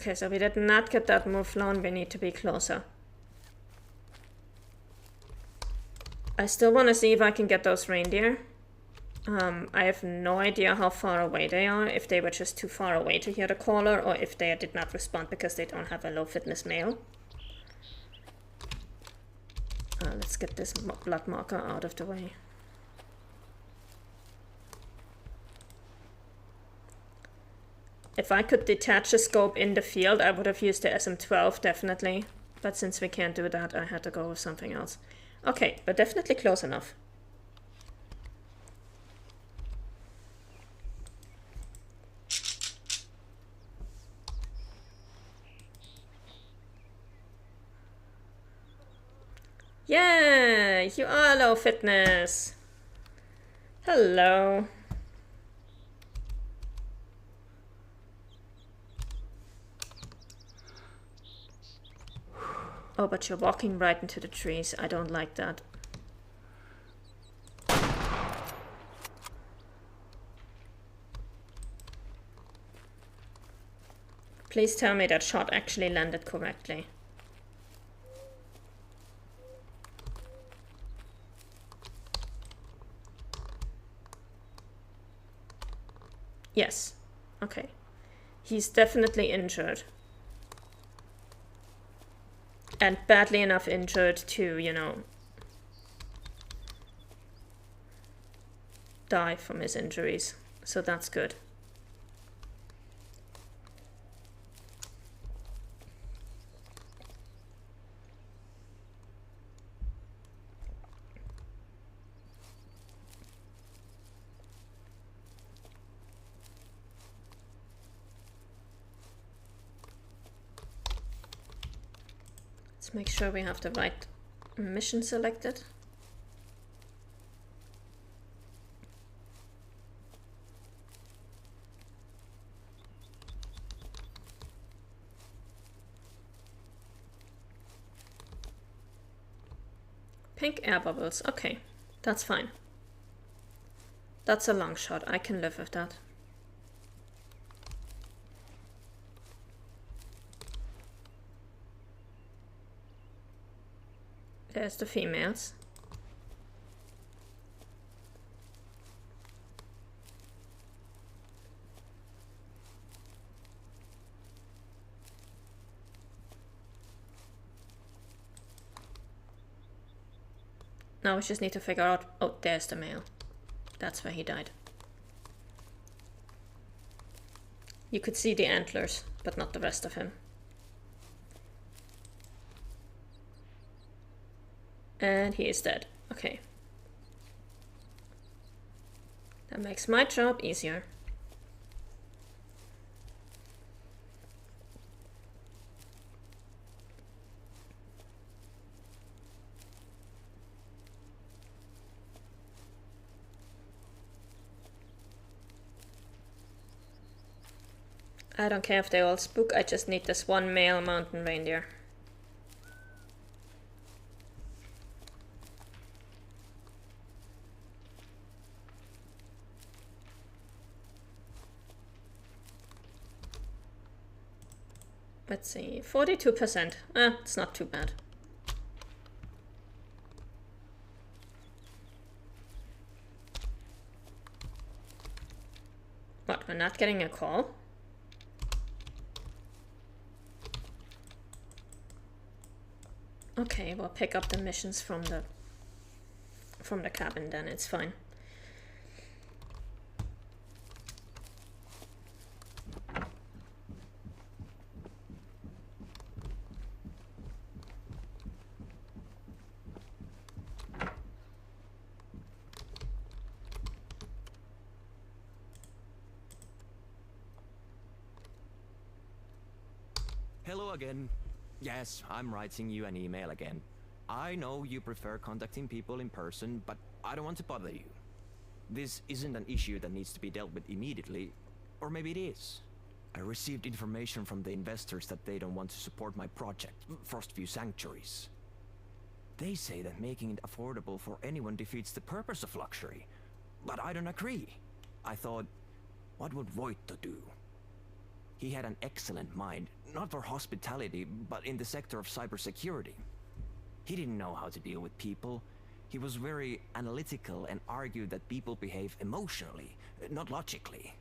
Okay, so we did not get that move flown. We need to be closer. I still want to see if I can get those reindeer. I have no idea how far away they are, if they were just too far away to hear the caller, or if they did not respond because they don't have a low fitness male. Let's get this blood marker out of the way. If I could detach a scope in the field, I would have used the SM-12, definitely. But since we can't do that, I had to go with something else. Okay, but definitely close enough. Yeah, you are low fitness. Hello. Oh, but you're walking right into the trees. I don't like that. Please tell me that shot actually landed correctly. Yes. Okay. He's definitely injured. And badly enough injured to, you know, die from his injuries. So that's good. Let's make sure we have the right mission selected. Pink air bubbles. Okay, that's fine. That's a long shot. I can live with that. There's the females. Now we just need to figure out... Oh, there's the male. That's where he died. You could see the antlers, but not the rest of him. And he is dead. Okay. That makes my job easier. I don't care if they all spook, I just need this one male mountain reindeer. Let's see, 42%. It's not too bad. What, we're not getting a call? Okay, we'll pick up the missions from the cabin then, it's fine. Hello again. Yes, I'm writing you an email again. I know you prefer contacting people in person, but I don't want to bother you. This isn't an issue that needs to be dealt with immediately, or maybe it is. I received information from the investors that they don't want to support my project, Frostview Sanctuaries. They say that making it affordable for anyone defeats the purpose of luxury, but I don't agree. I thought, what would Voito do? He had an excellent mind, not for hospitality, but in the sector of cybersecurity. He didn't know how to deal with people. He was very analytical and argued that people behave emotionally, not logically.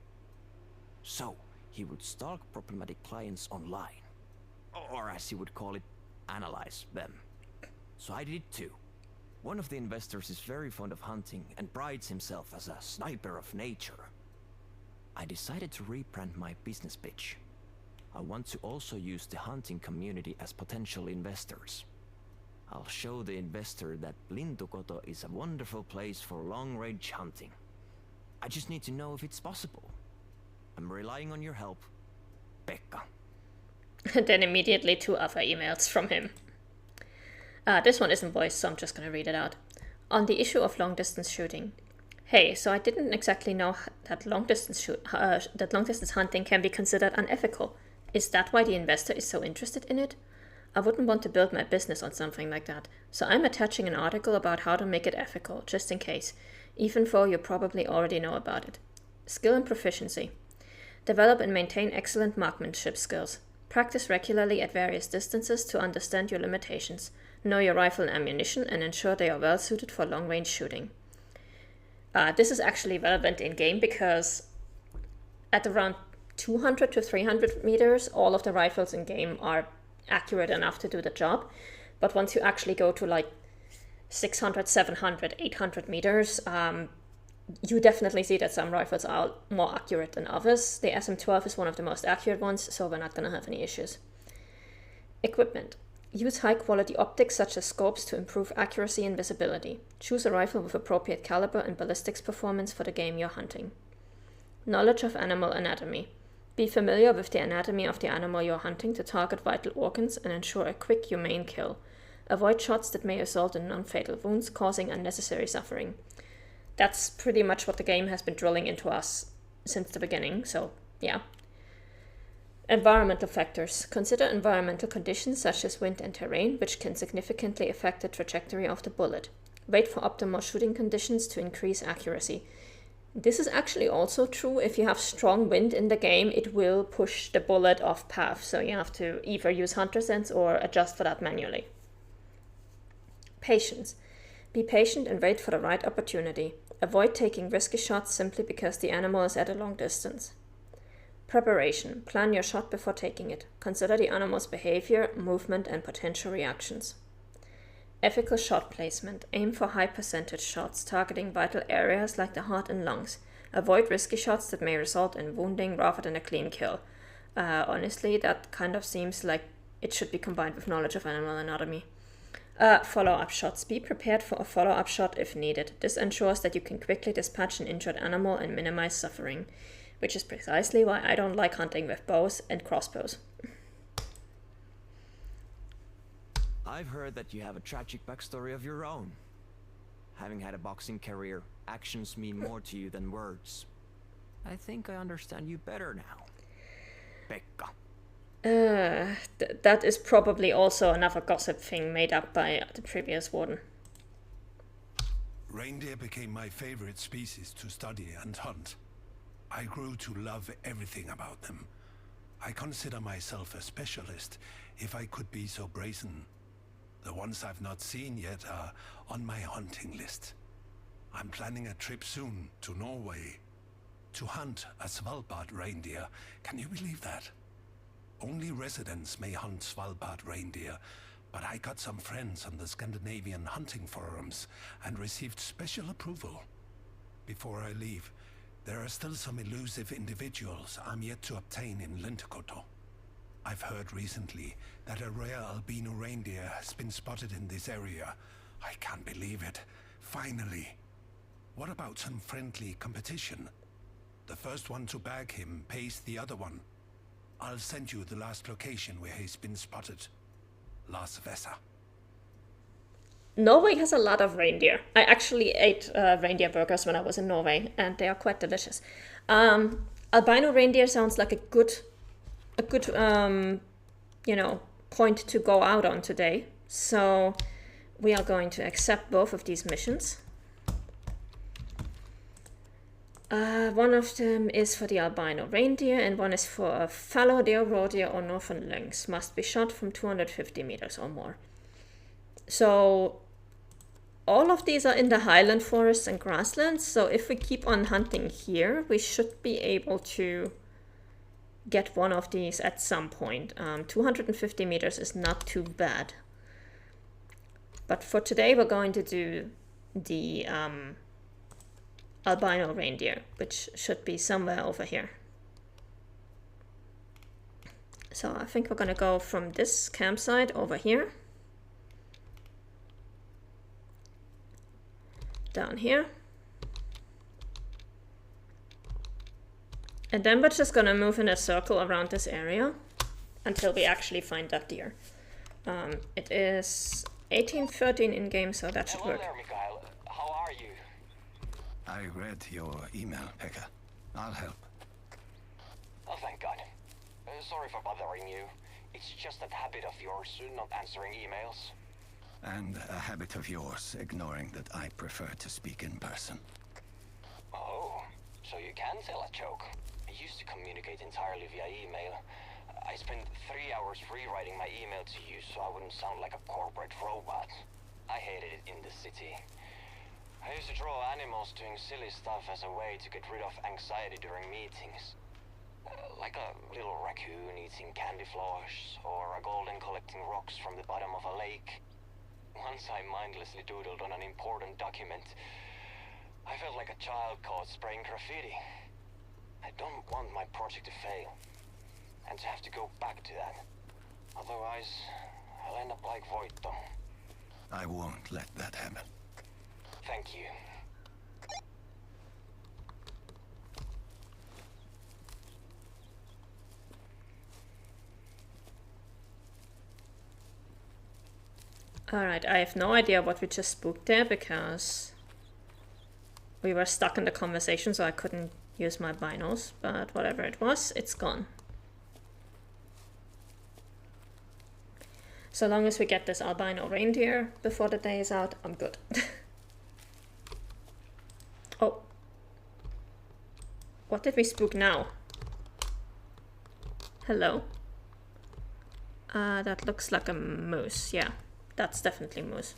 So, he would stalk problematic clients online. Or as he would call it, analyze them. So I did it too. One of the investors is very fond of hunting and prides himself as a sniper of nature. I decided to rebrand my business pitch. I want to also use the hunting community as potential investors. I'll show the investor that Lintukoto is a wonderful place for long-range hunting. I just need to know if it's possible. I'm relying on your help, Pekka. And then immediately 2 other emails from him. This one isn't voiced, so I'm just going to read it out. On the issue of long-distance shooting. Hey, so I didn't exactly know that long-distance hunting can be considered unethical. Is that why the investor is so interested in it? I wouldn't want to build my business on something like that, so I'm attaching an article about how to make it ethical, just in case, even though you probably already know about it. Skill and proficiency. Develop and maintain excellent marksmanship skills. Practice regularly at various distances to understand your limitations. Know your rifle and ammunition and ensure they are well suited for long-range shooting. This is actually relevant in-game because at around 200 to 300 meters, all of the rifles in-game are accurate enough to do the job. But once you actually go to like 600, 700, 800 meters, you definitely see that some rifles are more accurate than others. The SM-12 is one of the most accurate ones, so we're not going to have any issues. Equipment. Use high-quality optics such as scopes to improve accuracy and visibility. Choose a rifle with appropriate caliber and ballistics performance for the game you're hunting. Knowledge of animal anatomy. Be familiar with the anatomy of the animal you're hunting to target vital organs and ensure a quick, humane kill. Avoid shots that may result in non-fatal wounds, causing unnecessary suffering. That's pretty much what the game has been drilling into us since the beginning, so yeah. Environmental factors. Consider environmental conditions such as wind and terrain, which can significantly affect the trajectory of the bullet. Wait for optimal shooting conditions to increase accuracy. This is actually also true. If you have strong wind in the game, it will push the bullet off path, so you have to either use hunter sense or adjust for that manually. Patience. Be patient and wait for the right opportunity. Avoid taking risky shots simply because the animal is at a long distance. Preparation. Plan your shot before taking it. Consider the animal's behavior, movement, and potential reactions. Ethical shot placement. Aim for high percentage shots, targeting vital areas like the heart and lungs. Avoid risky shots that may result in wounding rather than a clean kill. Honestly, that kind of seems like it should be combined with knowledge of animal anatomy. Follow-up shots. Be prepared for a follow-up shot if needed. This ensures that you can quickly dispatch an injured animal and minimize suffering, which is precisely why I don't like hunting with bows and crossbows. I've heard that you have a tragic backstory of your own. Having had a boxing career, actions mean more to you than words. I think I understand you better now, Pekka. That is probably also another gossip thing made up by the previous warden. Reindeer became my favorite species to study and hunt. I grew to love everything about them. I consider myself a specialist, if I could be so brazen. The ones I've not seen yet are on my hunting list. I'm planning a trip soon to Norway to hunt a Svalbard reindeer. Can you believe that? Only residents may hunt Svalbard reindeer, but I got some friends on the Scandinavian hunting forums and received special approval. Before I leave, there are still some elusive individuals I'm yet to obtain in Lintukoto. I've heard recently that a rare albino reindeer has been spotted in this area. I can't believe it. Finally. What about some friendly competition? The first one to bag him pays the other one. I'll send you the last location where he's been spotted. Las Vesa. Norway has a lot of reindeer. I actually ate reindeer burgers when I was in Norway, and they are quite delicious. Albino reindeer sounds like a good point to go out on today. So we are going to accept both of these missions. One of them is for the albino reindeer, and one is for a fallow deer, roe deer, or northern lynx. Must be shot from 250 meters or more. So all of these are in the highland forests and grasslands, so if we keep on hunting here, we should be able to get one of these at some point. 250 meters is not too bad. But for today, we're going to do the albino reindeer, which should be somewhere over here. So I think we're gonna go from this campsite over here, down here, and then we're just gonna move in a circle around this area until we actually find that deer. It is 18:13 in game, so that should Hello work. there, Mikhail. How are you? I read your email, Pekka. I'll help. Oh, thank God. Sorry for bothering you. It's just that habit of yours, not answering emails. And a habit of yours, ignoring that I prefer to speak in person. Oh, so you can tell a joke. I used to communicate entirely via email. I spent 3 hours rewriting my email to you so I wouldn't sound like a corporate robot. I hated it in the city. I used to draw animals doing silly stuff as a way to get rid of anxiety during meetings. Like a little raccoon eating candy floss, or a golden collecting rocks from the bottom of a lake. Once I mindlessly doodled on an important document. I felt like a child caught spraying graffiti. I don't want my project to fail, and to have to go back to that. Otherwise, I'll end up like Voito. I won't let that happen. Thank you. Alright, I have no idea what we just spooked there because we were stuck in the conversation, so I couldn't use my binos, but whatever it was, it's gone. So long as we get this albino reindeer before the day is out, I'm good. Oh. What did we spook now? Hello? That looks like a moose, yeah. That's definitely moose.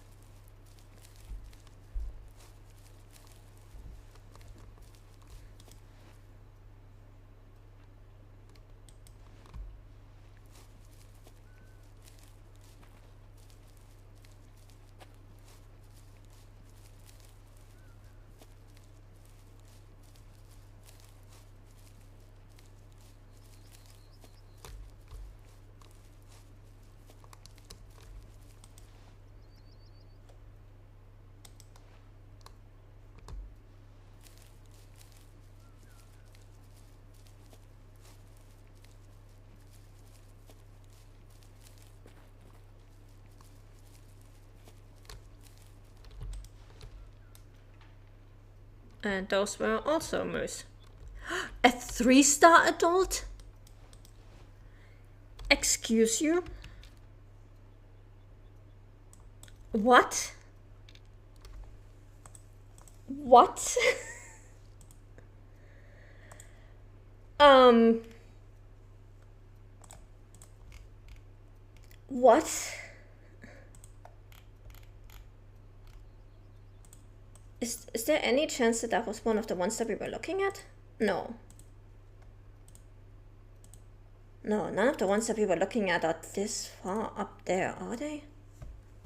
And those were also moose. A 3-star adult? Excuse you? What? What? What? Is there any chance that that was one of the ones that we were looking at? No. No, none of the ones that we were looking at are this far up there, are they?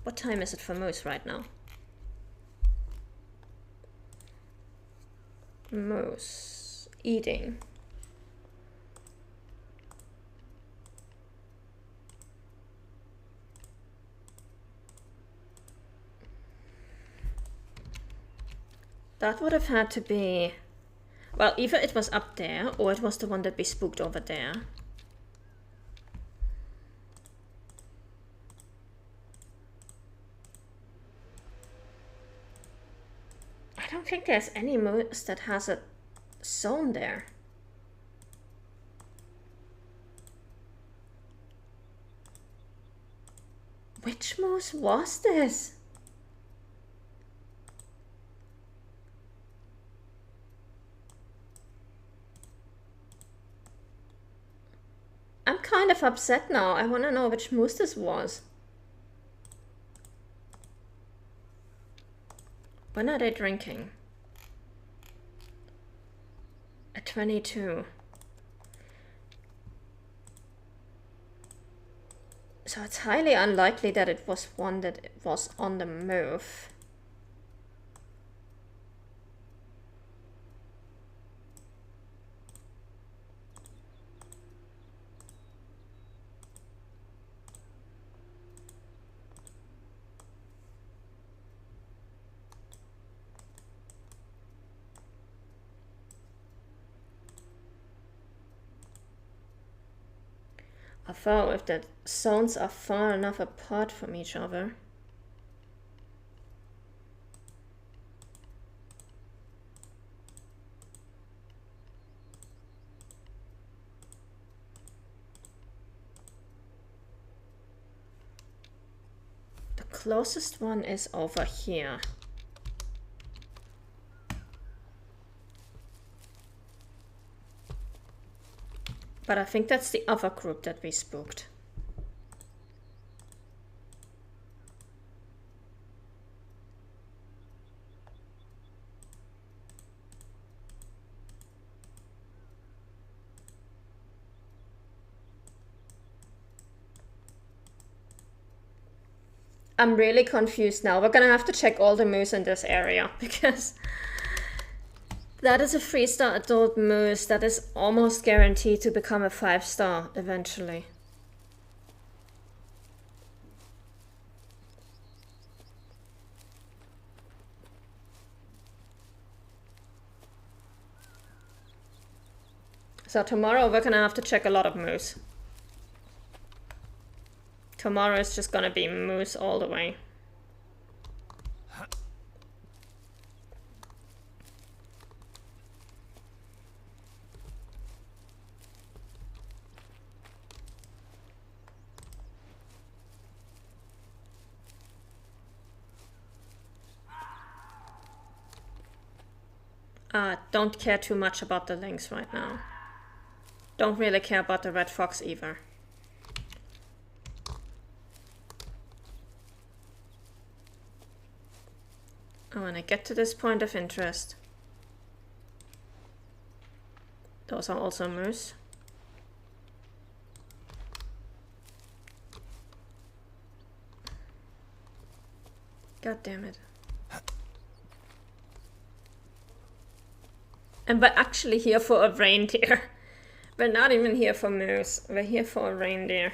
What time is it for moose right now? Moose. Eating. That would have had to be... Well, either it was up there, or it was the one that we spooked over there. I don't think there's any moose that has a zone there. Which moose was this? kind of upset now. I want to know which moose this was. When are they drinking? At 22. So it's highly unlikely that it was one that was on the move. Although if the zones are far enough apart from each other. The closest one is over here. But I think that's the other group that we spooked. I'm really confused now. We're gonna have to check all the moose in this area because that is a 3-star adult moose that is almost guaranteed to become a 5-star eventually. So tomorrow we're gonna have to check a lot of moose. Tomorrow is just gonna be moose all the way. Don't care too much about the lynx right now. Don't really care about the red fox either. Oh, when I get to this point of interest. Those are also moose. God damn it. And we're actually here for a reindeer. We're not even here for moose. We're here for a reindeer.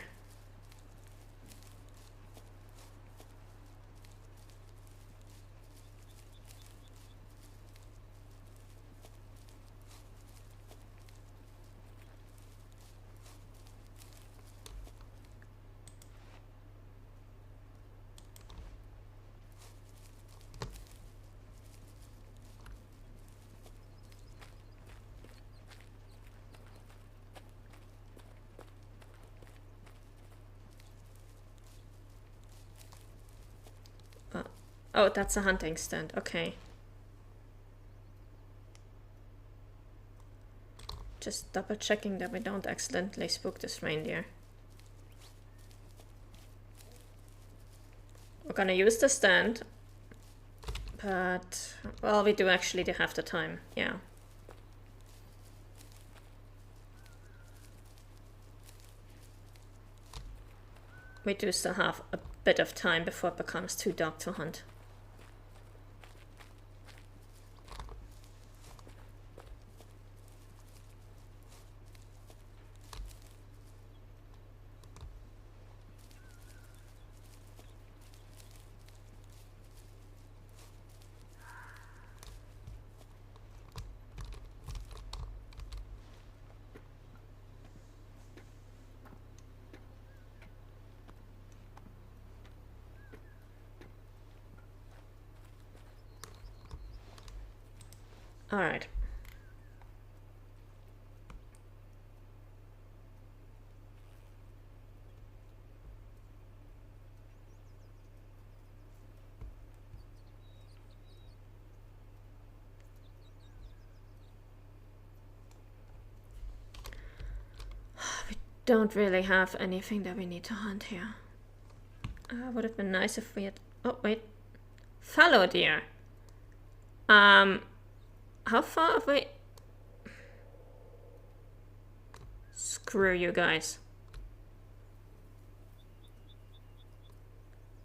Oh, that's a hunting stand. Okay. Just double checking that we don't accidentally spook this reindeer. We're gonna use the stand. But, well, we do actually have the time. Yeah. We do still have a bit of time before it becomes too dark to hunt. All right. We don't really have anything that we need to hunt here. Would have been nice if we had... Oh, wait. Fallow deer. How far away... Screw you guys.